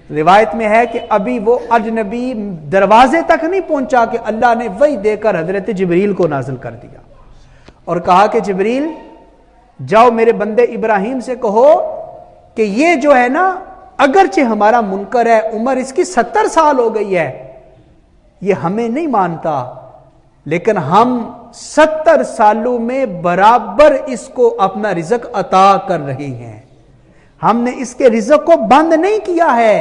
روایت میں ہے کہ ابھی وہ اجنبی دروازے تک نہیں پہنچا کہ اللہ نے وحی دے کر حضرت جبریل کو نازل کر دیا اور کہا کہ جبریل جاؤ میرے بندے ابراہیم سے کہو کہ یہ جو ہے نا اگرچہ ہمارا منکر ہے، عمر اس کی 70 سال ہو گئی ہے، یہ ہمیں نہیں مانتا، لیکن ہم 70 سالوں میں برابر اس کو اپنا رزق عطا کر رہے ہیں، ہم نے اس کے رزق کو بند نہیں کیا ہے،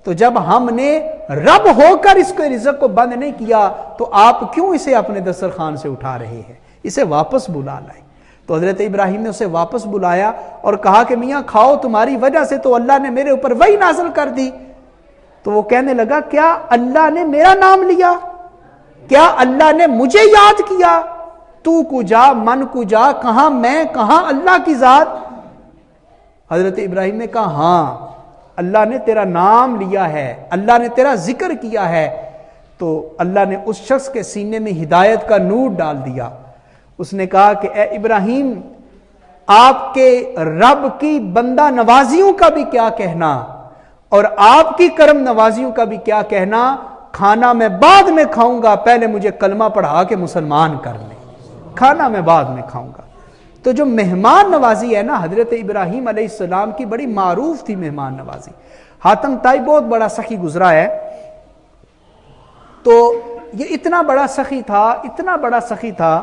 تو جب ہم نے رب ہو کر اس کے رزق کو بند نہیں کیا تو آپ کیوں اسے اپنے دسترخوان سے اٹھا رہے ہیں؟ اسے واپس بلا لائیں۔ تو حضرت ابراہیم نے اسے واپس بلایا اور کہا کہ میاں کھاؤ، تمہاری وجہ سے تو اللہ نے میرے اوپر وحی نازل کر دی۔ تو وہ کہنے لگا کیا اللہ نے میرا نام لیا؟ کیا اللہ نے مجھے یاد کیا؟ تو کجا من کجا، کہاں میں کہاں اللہ کی ذات؟ حضرت ابراہیم نے کہا ہاں اللہ نے تیرا نام لیا ہے، اللہ نے تیرا ذکر کیا ہے۔ تو اللہ نے اس شخص کے سینے میں ہدایت کا نور ڈال دیا۔ اس نے کہا کہ اے ابراہیم، آپ کے رب کی بندہ نوازیوں کا بھی کیا کہنا اور آپ کی کرم نوازیوں کا بھی کیا کہنا، کھانا میں بعد میں کھاؤں گا، پہلے مجھے کلمہ پڑھا کے مسلمان کر لیں، کھانا میں بعد میں کھاؤں گا۔ تو جو مہمان نوازی ہے نا، حضرت ابراہیم علیہ السلام کی بڑی معروف تھی مہمان نوازی۔ حاتم طائی بہت بڑا سخی گزرا ہے، تو یہ اتنا بڑا سخی تھا